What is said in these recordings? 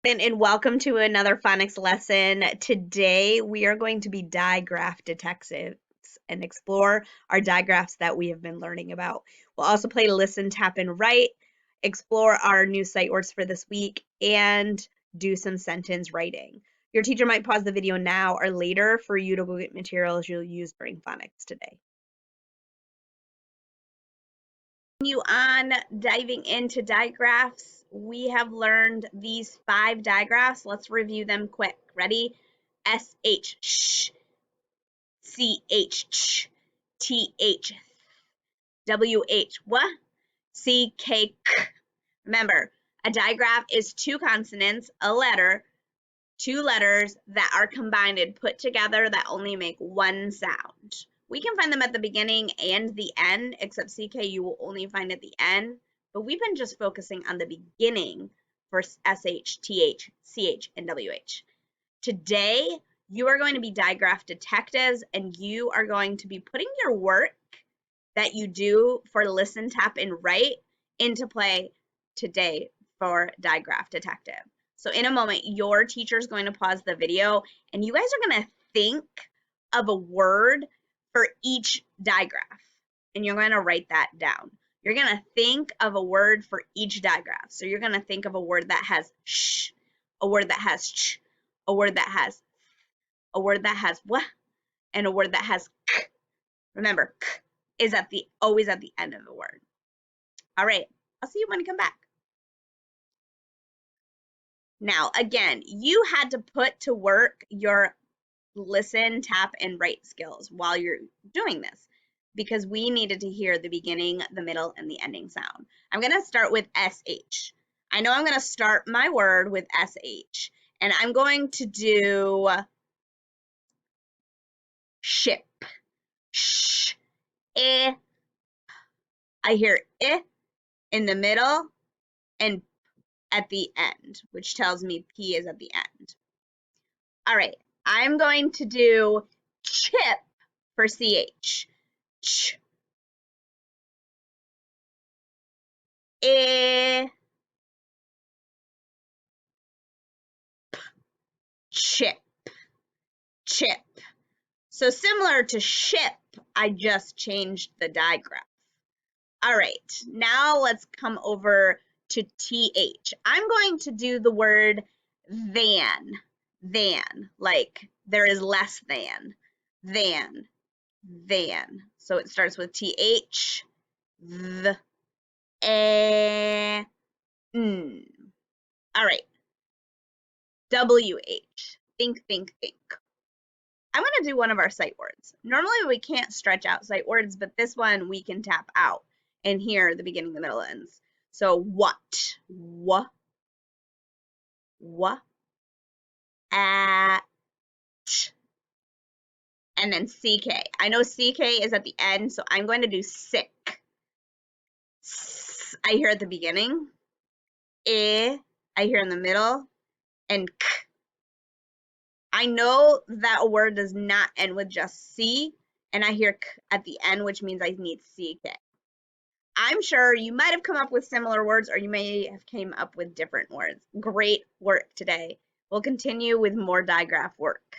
And welcome to another phonics lesson. Today we are going to be Digraph Detectives and explore our digraphs that we have been learning about. We'll also play listen, tap, and write, explore our new sight words for this week, and do some sentence writing. Your teacher might pause the video now or later for you to go get materials you'll use during phonics today. Continue on diving into digraphs. We have learned these 5 digraphs. Let's review them quick. Ready? S-H, sh, C-H, ch, T-H, W-H, what? C-K, k. Remember, a digraph is 2 consonants, a letter, 2 letters that are combined and put together that only make 1 sound. We can find them at the beginning and the end, except CK you will only find at the end, but we've been just focusing on the beginning for SH, TH, CH, and WH. Today, you are going to be Digraph Detectives, and you are going to be putting your work that you do for listen, tap, and write into play today for Digraph Detective. So in a moment, your teacher is going to pause the video, and you guys are going to think of a word for each digraph, and you're going to write that down. You're going to think of a word for each digraph. So you're going to think of a word that has sh, a word that has ch, a word that has, a word that has what, and a word that has k. Remember, k is always at the end of the word. All right, I'll see you when you come back. Now, again, you had to put to work your listen, tap, and write skills while you're doing this because we needed to hear the beginning, the middle, and the ending sound. I'm going to start with SH. I know I'm going to start my word with SH, and I'm going to do ship. Sh, I hear I in the middle and at the end, which tells me P is at the end. All right, I'm going to do chip for CH. Ch, I, chip, chip. So similar to ship, I just changed the digraph. All right, now let's come over to TH. I'm going to do the word than, like there is less than, than. So it starts with TH, the, n. All right, WH, think, think, think. I'm going to do one of our sight words. Normally we can't stretch out sight words, but this one we can tap out and hear the beginning, the middle, ends. So what, at, and then CK. I know CK is at the end, so I'm going to do sick. I hear at the beginning. I hear in the middle. And k. I know that a word does not end with just C, and I hear k at the end, which means I need CK. I'm sure you might have come up with similar words, or you may have came up with different words. Great work today. We'll continue with more digraph work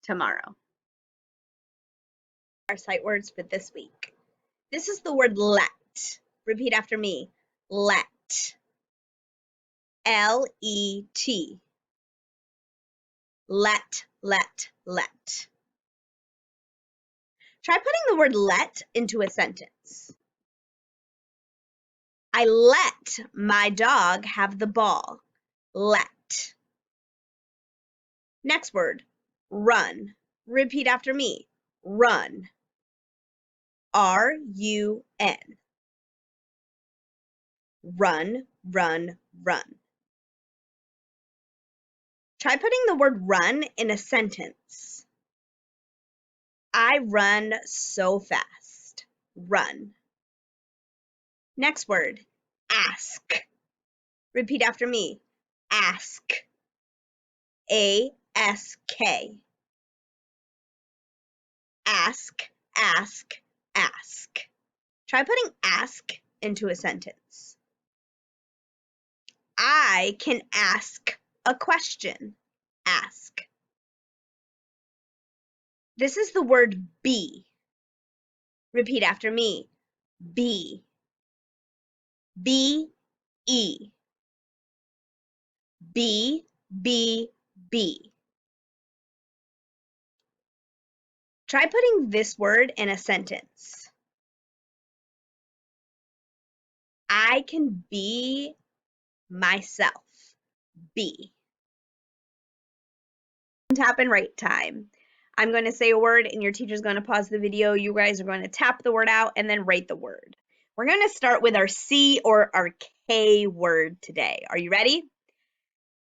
tomorrow. Our sight words for this week. This is the word let. Repeat after me. Let. L-E-T. Let, let, let. Try putting the word let into a sentence. I let my dog have the ball. Let. Next word, run. Repeat after me. Run. R-U-N. Run, run, run. Try putting the word run in a sentence. I run so fast. Run. Next word, ask. Repeat after me. Ask. A-S-K. Ask, ask, ask. Try putting ask into a sentence. I can ask a question. Ask. This is the word be. Repeat after me. Be. B-E. B, B, B. Try putting this word in a sentence. I can be myself. Be. Tap and write time. I'm going to say a word and your teacher's going to pause the video. You guys are going to tap the word out and then write the word. We're going to start with our C or our K word today. Are you ready?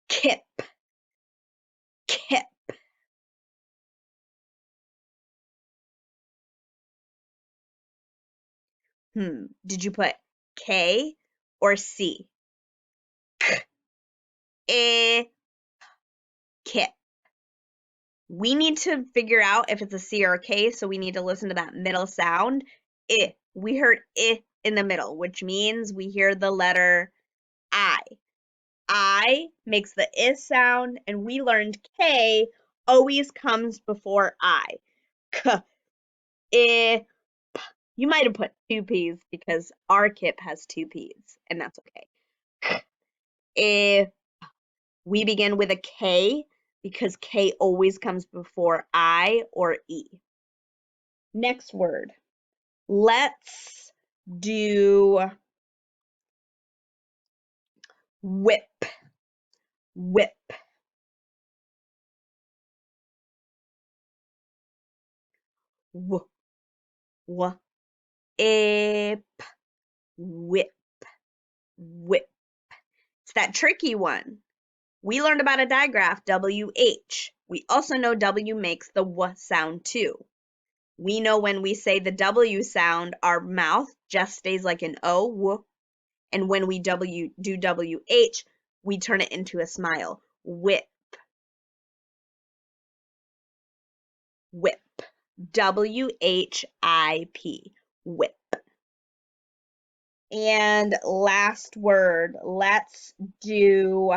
Kip. Kip. Did you put K or C? Kip. We need to figure out if it's a C or a K, so we need to listen to that middle sound. I. We heard I in the middle, which means we hear the letter I. I makes the I sound, and we learned K always comes before I. K, I, P. You might have put two P's because our kip has two P's, and that's okay. K, I. We begin with a K because K always comes before I or E. Next word. Let's do whip. Whip. W, w, ip. Whip. Whip. It's that tricky one. We learned about a digraph, WH. We also know W makes the W sound too. We know when we say the W sound, our mouth just stays like an O, W, and when we do WH, we turn it into a smile. Whip. Whip. W-H-I-P. Whip. And last word, let's do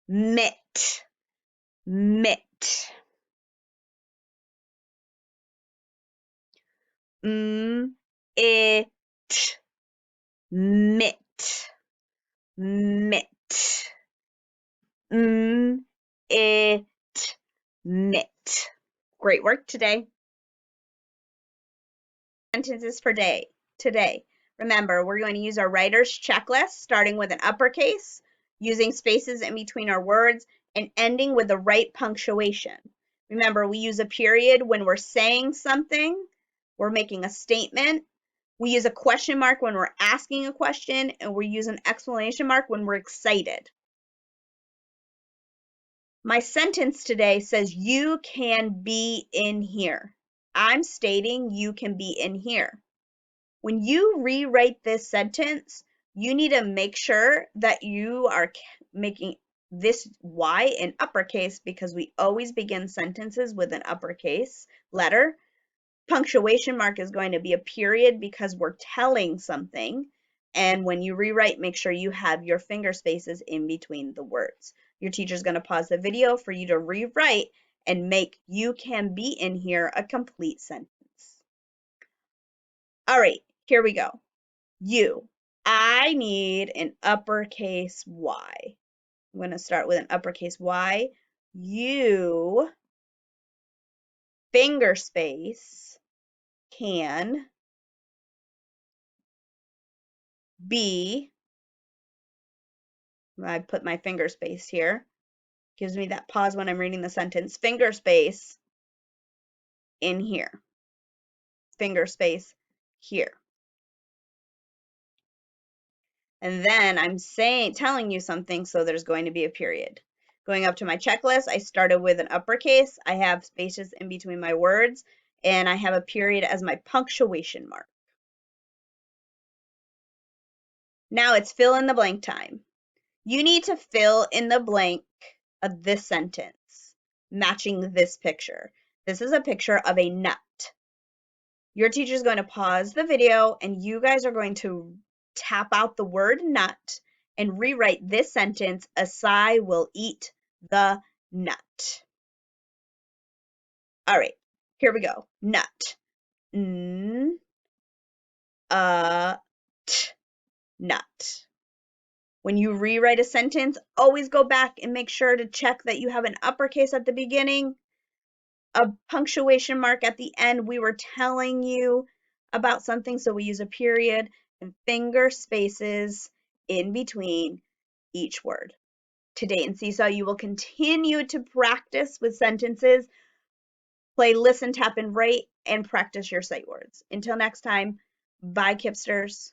mitt. Mitt. It. Mitt. Mitt. It. Mitt. Great work today. Sentences for today. Remember, we're going to use our writer's checklist, starting with an uppercase, using spaces in between our words, and ending with the right punctuation. Remember, we use a period when we're saying something, we're making a statement. We use a question mark when we're asking a question, and we use an exclamation mark when we're excited. My sentence today says, you can be in here. I'm stating you can be in here. When you rewrite this sentence, you need to make sure that you are making this Y in uppercase because we always begin sentences with an uppercase letter. Punctuation mark is going to be a period because we're telling something. And when you rewrite, make sure you have your finger spaces in between the words. Your teacher's going to pause the video for you to rewrite and make you can be in here a complete sentence. All right, here we go. You. I need an uppercase Y. I'm going to start with an uppercase Y. You, finger space, can be, I put my finger space here, gives me that pause when I'm reading the sentence, finger space in here, finger space here. And then I'm telling you something, so there's going to be a period. Going up to my checklist, I started with an uppercase. I have spaces in between my words, and I have a period as my punctuation mark. Now it's fill in the blank time. You need to fill in the blank of this sentence, matching this picture. This is a picture of a nut. Your teacher is going to pause the video, and you guys are going to tap out the word nut and rewrite this sentence, Asai will eat the nut. All right, here we go. Nut. N, t, nut. When you rewrite a sentence, always go back and make sure to check that you have an uppercase at the beginning, a punctuation mark at the end. We were telling you about something, so we use a period and finger spaces in between each word. Today in Seesaw, you will continue to practice with sentences, play listen, tap, and write, and practice your sight words. Until next time, bye, Kipsters.